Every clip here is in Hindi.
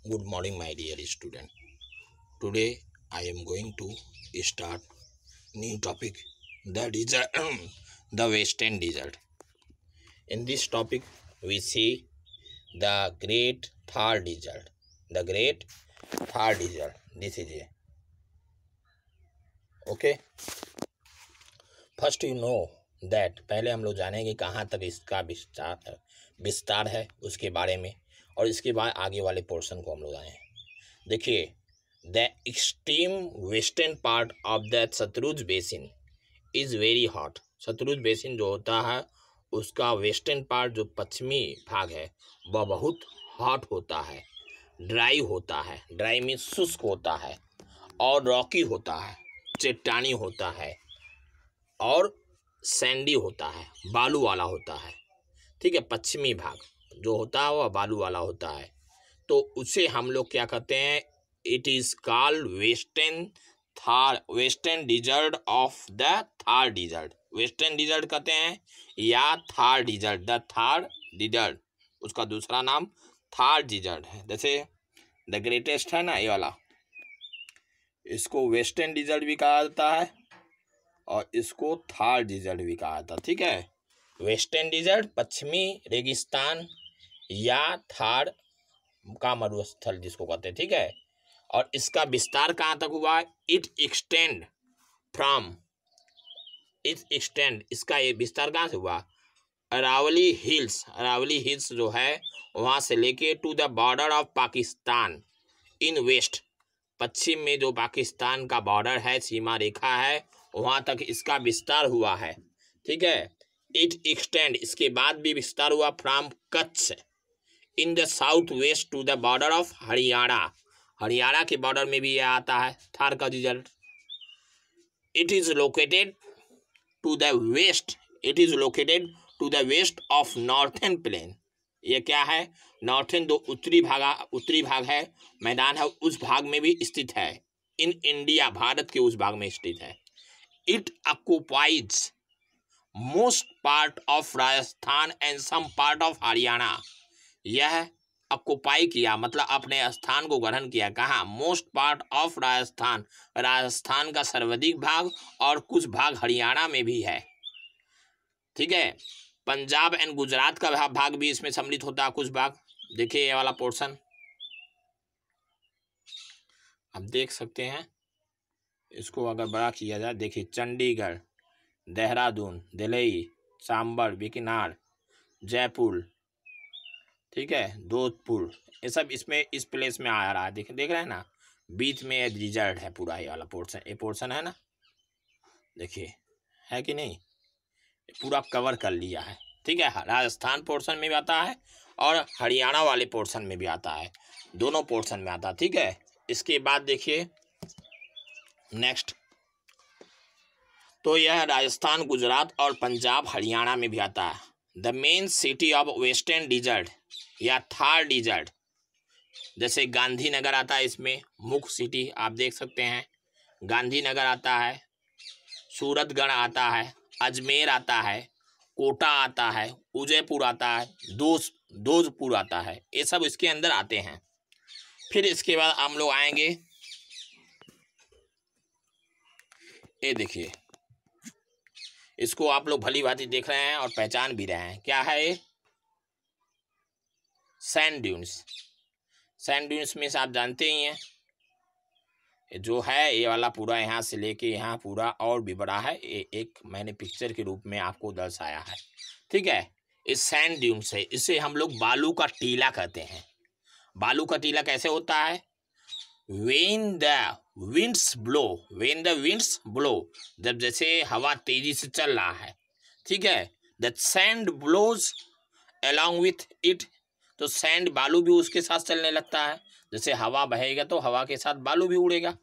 Good morning, my dear student. Today I am going to start new topic, that is the Western Desert. In this topic, we see the Great Thar Desert. The Great Thar Desert. This is it. Okay. First that पहले हम लोग जानेंगे कहाँ तक इसका विस्तार है उसके बारे में, और इसके बाद आगे वाले पोर्शन को हम लोग आए। देखिए, the extreme western part of the Sutlej basin is very hot. Sutlej basin जो होता है उसका वेस्टर्न पार्ट जो पश्चिमी भाग है वह बहुत हॉट होता है, ड्राई होता है, ड्राई मीन्स शुष्क होता है, और रॉकी होता है, चट्टानी होता है, और सैंडी होता है, बालू वाला होता है। ठीक है, पश्चिमी भाग जो होता है वह बालू वाला होता है, तो उसे हम लोग क्या कहते हैं, it is called western desert of the Thar desert. Western desert कहते हैं या Thar desert, the Thar desert, उसका दूसरा नाम थार डिजर्ट है। जैसे द ग्रेटेस्ट है ना ये वाला, इसको वेस्टर्न डिजर्ट भी कहा जाता है और इसको थार डिजर्ट भी कहा जाता है। ठीक है, वेस्टर्न डिजर्ट पश्चिमी रेगिस्तान या थार का मरुस्थल जिसको कहते हैं। ठीक है, और इसका विस्तार कहाँ तक हुआ, इट एक्सटेंड, इसका ये विस्तार कहाँ से हुआ, अरावली हिल्स जो है वहाँ से लेके to the border of Pakistan in west, पश्चिम में जो पाकिस्तान का बॉर्डर है, सीमा रेखा है, वहाँ तक इसका विस्तार हुआ है। ठीक है, इट एक्सटेंड, इसके बाद भी विस्तार हुआ from Kutch in the south west to the border of Haryana के बॉर्डर में भी यह आता है थार का desert. It is located to the west of northern plain. ये क्या है, नॉर्थर्न जो उत्तरी भाग है, मैदान है, उस भाग में भी स्थित है। इन इंडिया, भारत के उस भाग में स्थित है। It occupies most part of Rajasthan and some part of Haryana. यह ऑक्युपाई किया मतलब अपने स्थान को ग्रहण किया, कहाँ, मोस्ट पार्ट ऑफ राजस्थान का सर्वाधिक भाग, और कुछ भाग हरियाणा में भी है। ठीक है, पंजाब एंड गुजरात का भाग भी इसमें सम्मिलित होता है, कुछ भाग। देखिए ये वाला पोर्शन आप देख सकते हैं, इसको अगर बड़ा किया जाए, देखिए चंडीगढ़, देहरादून, दिल्ली, सांबर, बीकानेर, जयपुर, ठीक है, जोधपुर, ये सब इसमें इस प्लेस में आ रहा है। देख रहे हैं ना, बीच में रिजर्ट है पूरा, ये वाला पोर्शन, ये पोर्शन है ना, देखिए है कि नहीं, पूरा कवर कर लिया है। ठीक है, राजस्थान पोर्शन में भी आता है और हरियाणा वाले पोर्शन में भी आता है, दोनों पोर्शन में आता है। ठीक है, इसके बाद देखिए नेक्स्ट, तो यह राजस्थान, गुजरात और पंजाब, हरियाणा में भी आता है। The main city of western desert या थार डिजर्ट, जैसे गांधीनगर आता है, इसमें मुख्य सिटी आप देख सकते हैं, गांधीनगर आता है, सूरतगढ़ आता है, अजमेर आता है, कोटा आता है, उदयपुर आता है, जोधपुर आता है, ये सब इसके अंदर आते हैं। फिर इसके बाद हम लोग आएंगे, ये देखिए, इसको आप लोग भली भांति देख रहे हैं और पहचान भी रहे हैं, क्या है ये, सैंड ड्यून्स। सैंड ड्यून्स में से आप जानते ही हैं, जो है ये वाला पूरा यहाँ से लेके यहाँ पूरा और भी बड़ा है, ये एक मैंने पिक्चर के रूप में आपको दर्शाया है। ठीक है, इस सैंड ड्यून्स है, इसे हम लोग बालू का टीला कहते हैं। बालू का टीला कैसे होता है, when the winds blow, जब जैसे हवा तेजी से चल रहा है, ठीक है, the sand blows along with it, तो सैंड बालू भी उसके साथ चलने लगता है, जैसे हवा बहेगा तो हवा के साथ बालू भी उड़ेगा।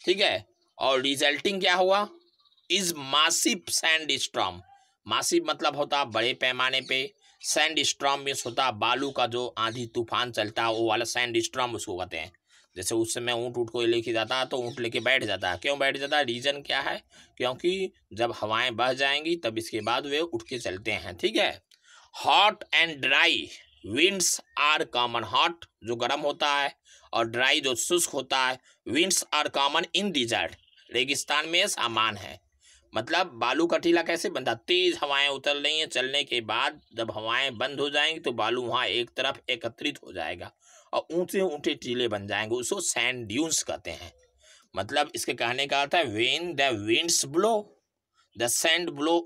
ठीक है, और रिजल्टिंग क्या हुआ, is massive sand storm. Massive मतलब होता है बड़े पैमाने पे, सैंड स्टॉर्म मीन्स होता है बालू का जो आंधी तूफान चलता है, वो वाला सैंड स्टॉर्म उसको कहते हैं। जैसे उस समय ऊँट को लेके जाता है तो ऊँट लेके बैठ जाता है, क्यों बैठ जाता है, रीजन क्या है, क्योंकि जब हवाएं बह जाएंगी तब इसके बाद वे उठ के चलते हैं। ठीक है, hot and dry winds are common, hot जो गर्म होता है और ड्राई जो शुष्क होता है। Winds are common in desert, रेगिस्तान में सामान है। मतलब बालू का टीला कैसे बनता, तेज हवाएं उतर रही हैं, चलने के बाद जब हवाएं बंद हो जाएंगी तो बालू वहां एक तरफ एकत्रित हो जाएगा और ऊंचे ऊंचे टीले बन जाएंगे, उसको सैंड ड्यून्स कहते हैं। मतलब इसके कहने का अर्थ है when the winds blow the sand blow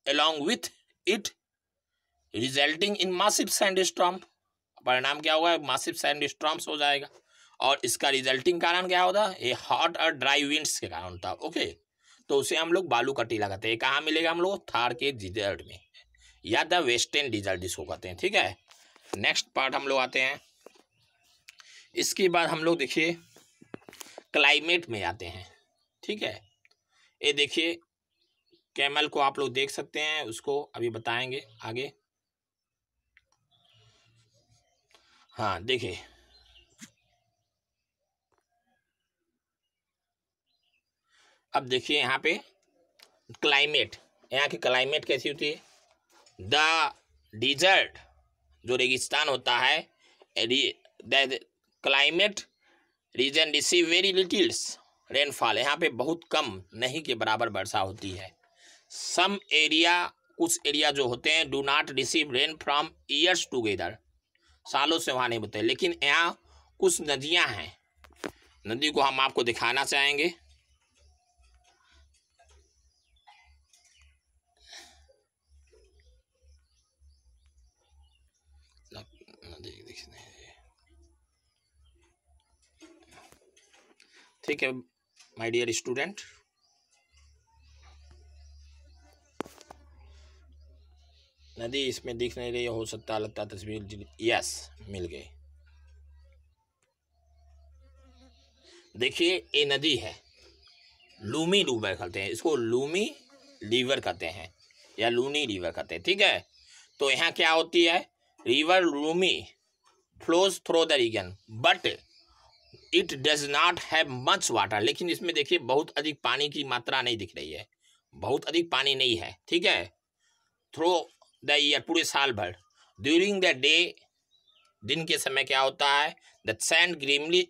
along with it resulting in massive sandstorm। परिणाम क्या होगा, massive sandstorms हो जाएगा। और इसका रिजल्टिंग कारण क्या होता है, ये हॉट और ड्राई विंड्स के कारण होता है। ओके, तो उसे हम लोग बालू का टीला कहते हैं। कहाँ मिलेगा हम लोग, थार के डिजर्ट में या द वेस्टर्न डिजर्ट जिसको कहते हैं। ठीक है, नेक्स्ट पार्ट हम लोग आते हैं। इसके बाद हम लोग देखिए क्लाइमेट में आते हैं। ठीक है, ये देखिए कैमल को आप लोग देख सकते हैं, उसको अभी बताएंगे आगे। हाँ देखिए, अब देखिए यहाँ पे क्लाइमेट, यहाँ की क्लाइमेट कैसी होती है। द डिजर्ट जो रेगिस्तान होता है, the climate reason receive very Littles rainfall, यहाँ पे बहुत कम नहीं के बराबर वर्षा होती है। सम एरिया, कुछ एरिया जो होते हैं do not receive rain from years together, सालों से वहाँ नहीं होते। लेकिन यहाँ कुछ नदियाँ हैं, नदी को हम आपको दिखाना चाहेंगे। ठीक है माय डियर स्टूडेंट, नदी इसमें दिख नहीं रही, हो सकता लगता तस्वीर, यस मिल गई। देखिए ये नदी है, लूमी रिवर कहते हैं इसको, लूमी रिवर कहते हैं या लूनी रिवर कहते हैं। ठीक है, तो यहाँ क्या होती है, river Luni flows through the region but it does not have much water. लेकिन इसमें देखिए बहुत अधिक पानी की मात्रा नहीं दिख रही है, बहुत अधिक पानी नहीं है। ठीक है, थ्रू द ईयर, पूरे साल भर। ड्यूरिंग द डे, दिन के समय क्या होता है, द सैंड ग्रीमली,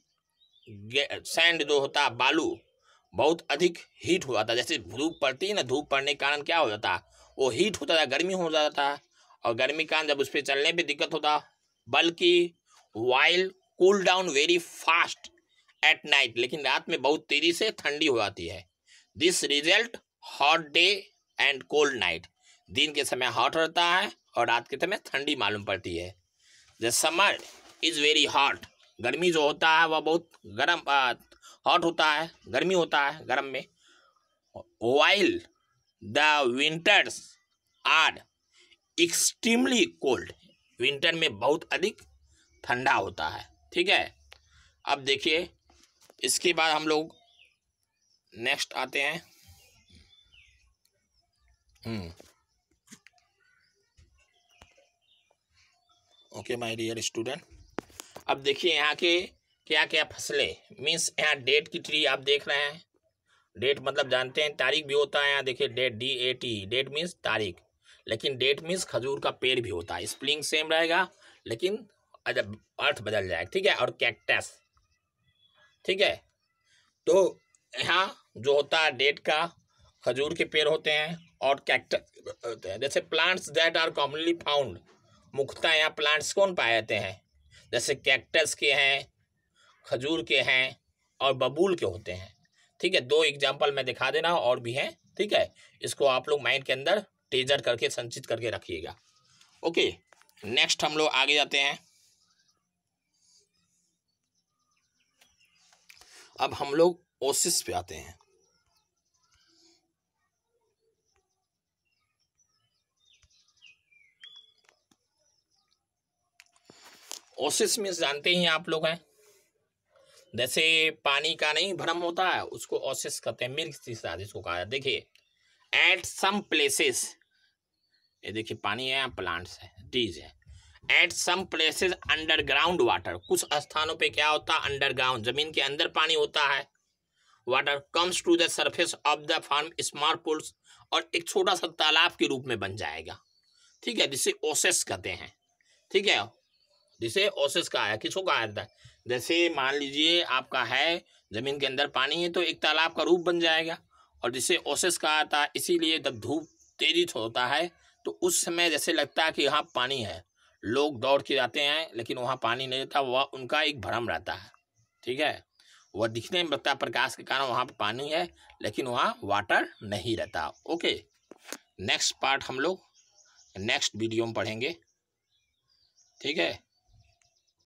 सैंड जो होता है बालू बहुत अधिक हीट हो जाता है। जैसे धूप पड़ती है ना, धूप पड़ने के कारण क्या हो जाता है, वो हीट होता है, गर्मी हो जाता है, और गर्मी के कारण जब उस पर चलने पे दिक्कत होता है। बल्कि while cool down very fast at night, लेकिन रात में बहुत तेजी से ठंडी हो जाती है। This result hot day and cold night, दिन के समय हॉट रहता है और रात के समय ठंडी मालूम पड़ती है। The summer is very hot, गर्मी जो होता है वह बहुत गर्म, हॉट होता है, गर्मी होता है गर्म में। While the winters are extremely cold, winter में बहुत अधिक ठंडा होता है। ठीक है, अब देखिए इसके बाद हम लोग नेक्स्ट आते हैं। ओके माय डियर स्टूडेंट, अब देखिए यहाँ के क्या क्या फसलें, मीन्स यहाँ डेट की ट्री आप देख रहे हैं। डेट मतलब जानते हैं तारीख भी होता है, यहाँ देखिए डेट, DAT, डेट मीन्स तारीख, लेकिन डेट मीन्स खजूर का पेड़ भी होता है। स्पेलिंग सेम रहेगा लेकिन अर्थ बदल जाएगा। ठीक है, और कैक्टस। ठीक है, तो यहाँ जो होता है डेट का, खजूर के पेड़ होते हैं और कैक्टस होते हैं। जैसे plants that are commonly found, मुख्यतः यहाँ प्लांट्स कौन पाए जाते हैं, जैसे कैक्टस के हैं, खजूर के हैं और बबूल के होते हैं। ठीक है, 2 एग्जाम्पल मैं दिखा देना, और भी हैं। ठीक है, इसको आप लोग माइंड के अंदर ट्रेजर करके संचित करके रखिएगा। ओके, नेक्स्ट हम लोग आगे जाते हैं। अब हम लोग ओसिस पे आते हैं। ओसिस में जानते ही आप लोग हैं, जैसे पानी का नहीं भ्रम होता है उसको ओसिस कहते हैं, मिल्क सीसा जिसको कहा है। देखिए एट सम प्लेसेस, ये देखिए पानी है, यहाँ प्लांट्स है, ट्रीज है। At some places underground water, कुछ स्थानों पे क्या होता है, अंडरग्राउंड, जमीन के अंदर पानी होता है। Water comes to the surface of the form small pools, और एक छोटा सा तालाब के रूप में बन जाएगा। ठीक है, जिसे ओसेस कहते हैं। ठीक है। जिसे ओसिस कहा है, किसको कहा जाता है? जैसे मान लीजिए आपका है जमीन के अंदर पानी है तो एक तालाब का रूप बन जाएगा, और जिसे ओसिस कहा जाता है। इसीलिए जब धूप तेजी से होता है तो उस समय जैसे लगता है कि यहाँ पानी है, लोग दौड़ के जाते हैं लेकिन वहाँ पानी नहीं रहता, वह उनका एक भ्रम रहता है। ठीक है, वह दिखने में लगता है प्रकाश के कारण वहाँ पर पानी है, लेकिन वहाँ वाटर नहीं रहता। ओके, नेक्स्ट पार्ट हम लोग नेक्स्ट वीडियो में पढ़ेंगे। ठीक है।